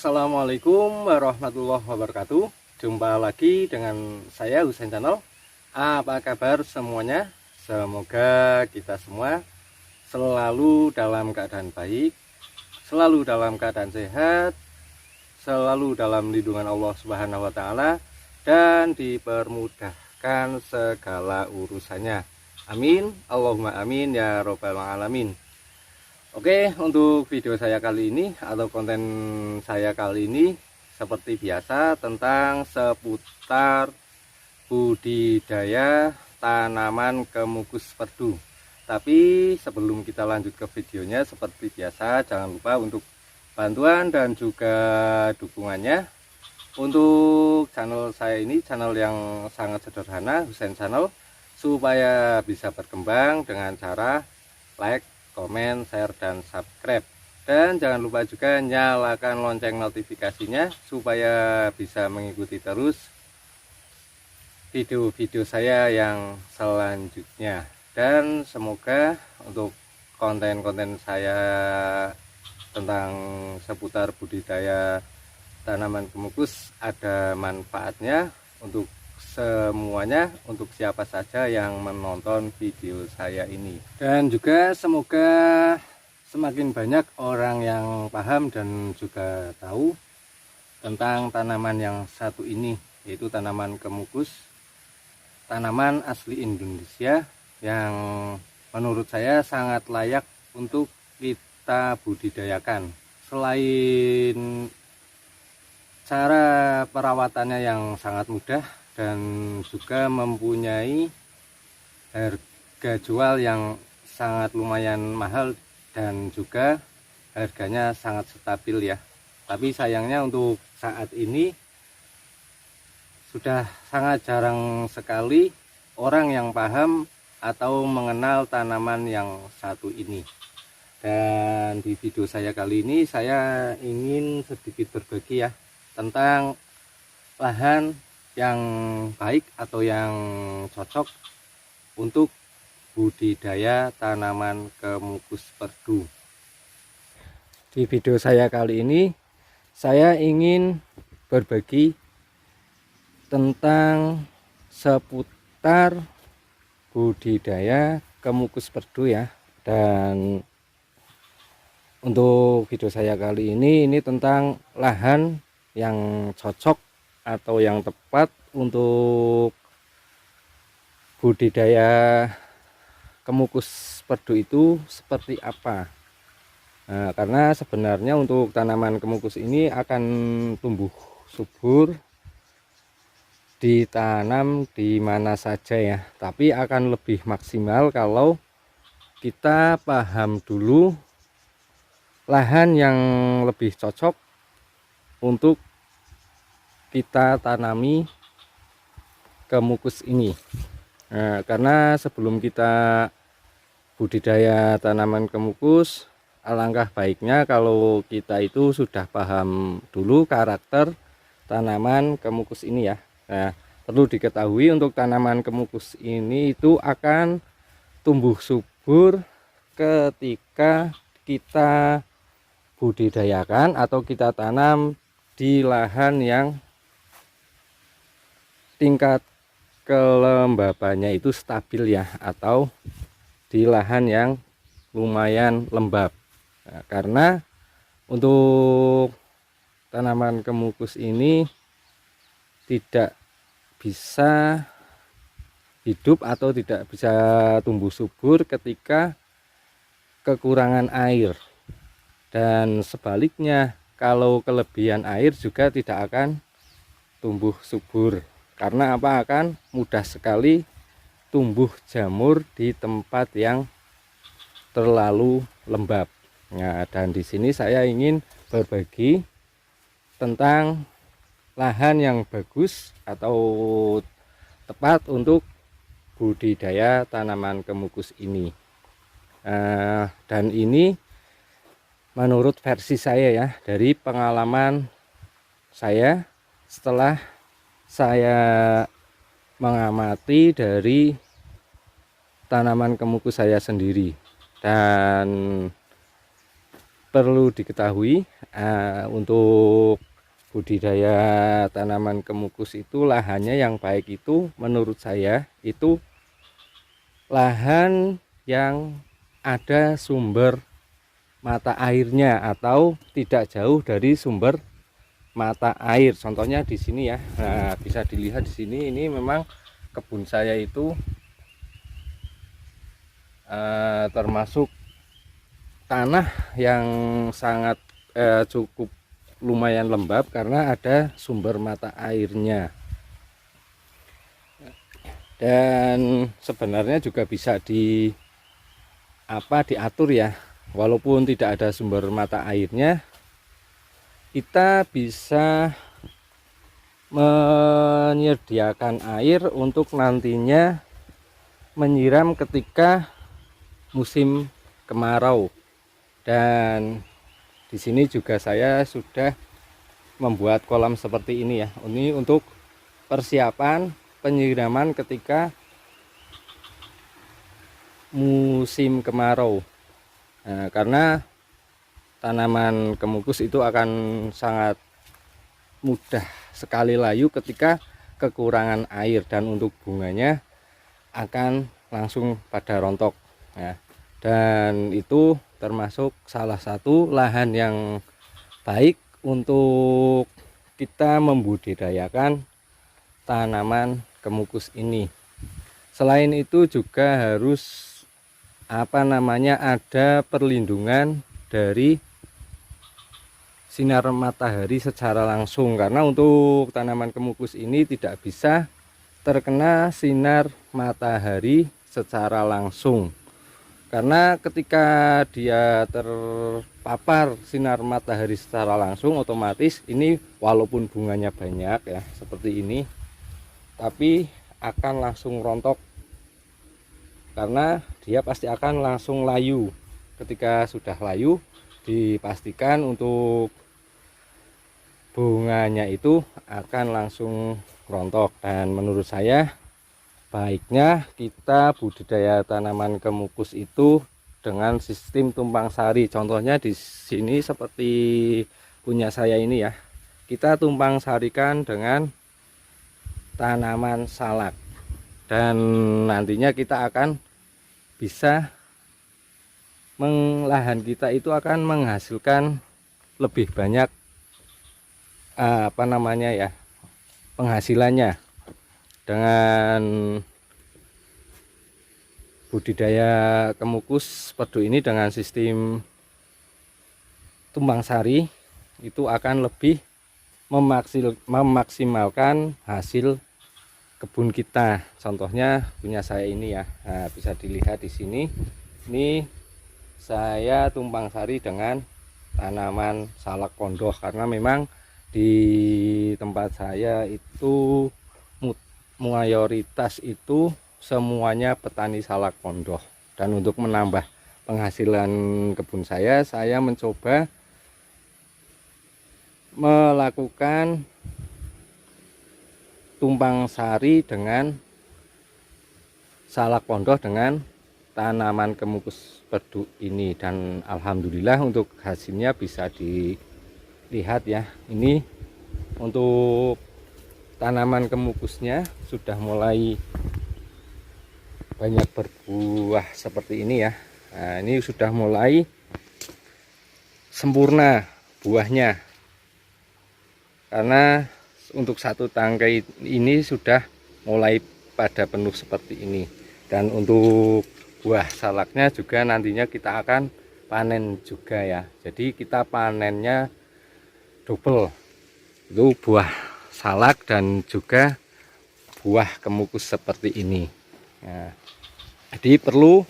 Assalamualaikum warahmatullahi wabarakatuh. Jumpa lagi dengan saya Husain Channel. Apa kabar semuanya? Semoga kita semua selalu dalam keadaan baik, selalu dalam keadaan sehat, selalu dalam lindungan Allah Subhanahu wa taala, dan dipermudahkan segala urusannya. Amin. Allahumma amin ya robbal alamin. Oke, untuk video saya kali ini atau konten saya kali ini seperti biasa tentang seputar budidaya tanaman kemukus perdu. Tapi sebelum kita lanjut ke videonya, seperti biasa jangan lupa untuk bantuan dan juga dukungannya untuk channel saya ini, channel yang sangat sederhana, Husain Channel, supaya bisa berkembang dengan cara like, komen, share, dan subscribe. Dan jangan lupa juga nyalakan lonceng notifikasinya supaya bisa mengikuti terus video-video saya yang selanjutnya. Dan semoga untuk konten-konten saya tentang seputar budidaya tanaman kemukus ada manfaatnya untuk semuanya, untuk siapa saja yang menonton video saya ini. Dan juga semoga semakin banyak orang yang paham dan juga tahu tentang tanaman yang satu ini, yaitu tanaman kemukus, tanaman asli Indonesia yang menurut saya sangat layak untuk kita budidayakan. Selain cara perawatannya yang sangat mudah dan juga mempunyai harga jual yang sangat lumayan mahal dan juga harganya sangat stabil ya. Tapi sayangnya untuk saat ini sudah sangat jarang sekali orang yang paham atau mengenal tanaman yang satu ini. Dan di video saya kali ini saya ingin sedikit berbagi ya tentang lahan yang baik atau yang cocok untuk budidaya tanaman kemukus perdu. Di video saya kali ini saya ingin berbagi tentang seputar budidaya kemukus perdu ya. Dan untuk video saya kali ini tentang lahan yang cocok atau yang tepat untuk budidaya kemukus perdu itu seperti apa. Nah, karena sebenarnya untuk tanaman kemukus ini akan tumbuh subur ditanam di mana saja ya, tapi akan lebih maksimal kalau kita paham dulu lahan yang lebih cocok untuk kita tanami kemukus ini. Nah, karena sebelum kita budidaya tanaman kemukus, alangkah baiknya kalau kita itu sudah paham dulu karakter tanaman kemukus ini ya. Nah, perlu diketahui untuk tanaman kemukus ini itu akan tumbuh subur ketika kita budidayakan atau kita tanam di lahan yang tingkat kelembabannya itu stabil ya, atau di lahan yang lumayan lembab. Nah, karena untuk tanaman kemukus ini tidak bisa hidup atau tidak bisa tumbuh subur ketika kekurangan air, dan sebaliknya kalau kelebihan air juga tidak akan tumbuh subur. Karena apa? Akan mudah sekali tumbuh jamur di tempat yang terlalu lembab. Nah, dan di sini saya ingin berbagi tentang lahan yang bagus atau tepat untuk budidaya tanaman kemukus ini. Dan ini menurut versi saya ya, dari pengalaman saya setelah saya mengamati dari tanaman kemukus saya sendiri. Dan perlu diketahui, untuk budidaya tanaman kemukus itu lahannya yang baik itu menurut saya itu lahan yang ada sumber mata airnya atau tidak jauh dari sumber mata air. Contohnya di sini ya. Nah, bisa dilihat di sini, ini memang kebun saya itu termasuk tanah yang sangat cukup lumayan lembab karena ada sumber mata airnya. Dan sebenarnya juga bisa diatur ya, walaupun tidak ada sumber mata airnya, kita bisa menyediakan air untuk nantinya menyiram ketika musim kemarau. Dan di sini juga saya sudah membuat kolam seperti ini ya. Ini untuk persiapan penyiraman ketika musim kemarau. Nah, karena tanaman kemukus itu akan sangat mudah sekali layu ketika kekurangan air, dan untuk bunganya akan langsung pada rontok. Nah, dan itu termasuk salah satu lahan yang baik untuk kita membudidayakan tanaman kemukus ini. Selain itu juga harus ada perlindungan dari sinar matahari secara langsung, karena untuk tanaman kemukus ini tidak bisa terkena sinar matahari secara langsung. Karena ketika dia terpapar sinar matahari secara langsung, otomatis ini walaupun bunganya banyak ya seperti ini, tapi akan langsung rontok karena dia pasti akan langsung layu. Ketika sudah layu, dipastikan untuk bunganya itu akan langsung rontok. Dan menurut saya baiknya kita budidaya tanaman kemukus itu dengan sistem tumpang sari. Contohnya di sini seperti punya saya ini ya. Kita tumpang sarikan dengan tanaman salak. Dan nantinya kita akan bisa lahan kita itu akan menghasilkan lebih banyak penghasilannya dengan budidaya kemukus perdu ini. Dengan sistem tumpang sari itu akan lebih memaksimalkan hasil kebun kita. Contohnya punya saya ini ya. Nah, bisa dilihat di sini. Ini saya tumpang sari dengan tanaman salak kondoh, karena memang di tempat saya itu mayoritas itu semuanya petani salak kondoh. Dan untuk menambah penghasilan kebun saya mencoba melakukan tumpang sari dengan salak kondoh dengan tanaman kemukus perdu ini. Dan alhamdulillah untuk hasilnya bisa dilihat ya. Ini untuk tanaman kemukusnya sudah mulai banyak berbuah seperti ini ya. Nah, ini sudah mulai sempurna buahnya, karena untuk satu tangkai ini sudah mulai pada penuh seperti ini. Dan untuk buah salaknya juga nantinya kita akan panen juga ya. Jadi kita panennya double, itu buah salak dan juga buah kemukus seperti ini. Nah, jadi perlu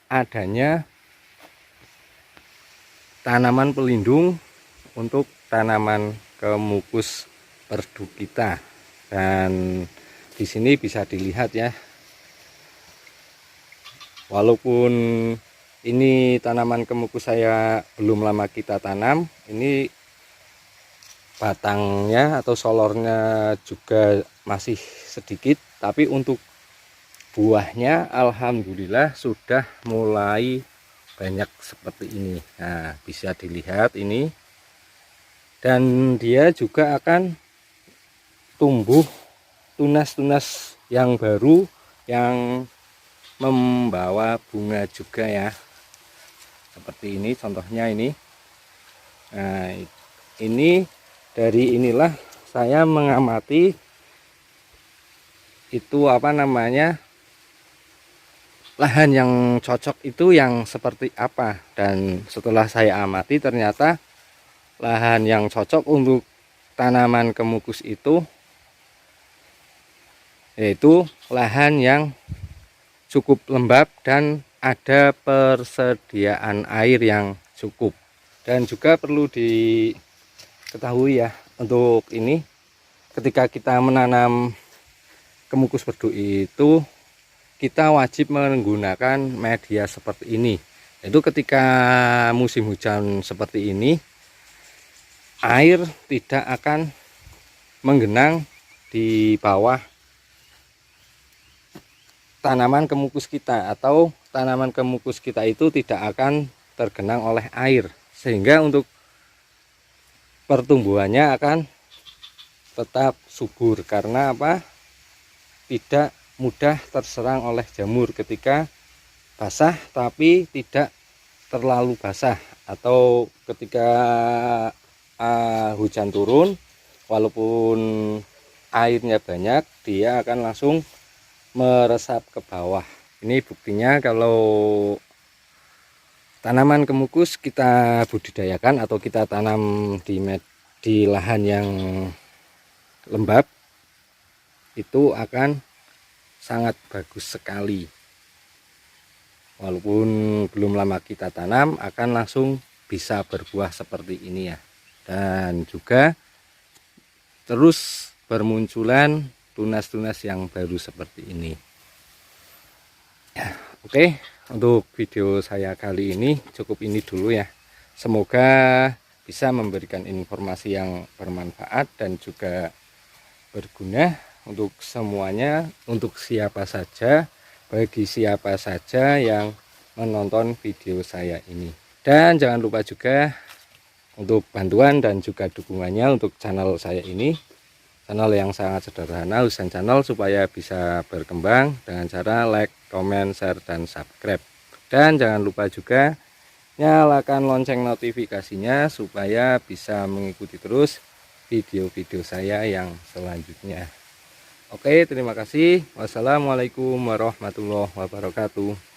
adanya tanaman pelindung untuk tanaman kemukus perdu kita. Dan di sini bisa dilihat ya, walaupun ini tanaman kemukus saya belum lama kita tanam, ini batangnya atau solornya juga masih sedikit, tapi untuk buahnya alhamdulillah sudah mulai banyak seperti ini. Nah, bisa dilihat ini, dan dia juga akan tumbuh tunas-tunas yang baru yang membawa bunga juga ya, seperti ini contohnya ini. Nah, ini dari inilah saya mengamati itu apa namanya, lahan yang cocok itu yang seperti apa. Dan setelah saya amati ternyata lahan yang cocok untuk tanaman kemukus itu yaitu lahan yang cukup lembab dan ada persediaan air yang cukup. Dan juga perlu diketahui ya, untuk ini ketika kita menanam kemukus perdu itu kita wajib menggunakan media seperti ini. Itu ketika musim hujan seperti ini, air tidak akan menggenang di bawah tanaman kemukus kita, atau tanaman kemukus kita itu tidak akan tergenang oleh air, sehingga untuk pertumbuhannya akan tetap subur. Karena apa? Tidak mudah terserang oleh jamur ketika basah tapi tidak terlalu basah, atau ketika hujan turun walaupun airnya banyak dia akan langsung meresap ke bawah. Ini buktinya kalau tanaman kemukus kita budidayakan atau kita tanam di lahan yang lembab itu akan sangat bagus sekali. Walaupun belum lama kita tanam akan langsung bisa berbuah seperti ini ya. Dan juga terus bermunculan tunas-tunas yang baru seperti ini. Oke, untuk video saya kali ini cukup ini dulu ya. Semoga bisa memberikan informasi yang bermanfaat dan juga berguna untuk semuanya, untuk siapa saja, bagi siapa saja yang menonton video saya ini. Dan jangan lupa juga untuk bantuan dan juga dukungannya untuk channel saya ini, channel yang sangat sederhana, Husain Channel, supaya bisa berkembang dengan cara like, comment, share, dan subscribe. Dan jangan lupa juga nyalakan lonceng notifikasinya supaya bisa mengikuti terus video-video saya yang selanjutnya. Oke, terima kasih. Wassalamualaikum warahmatullahi wabarakatuh.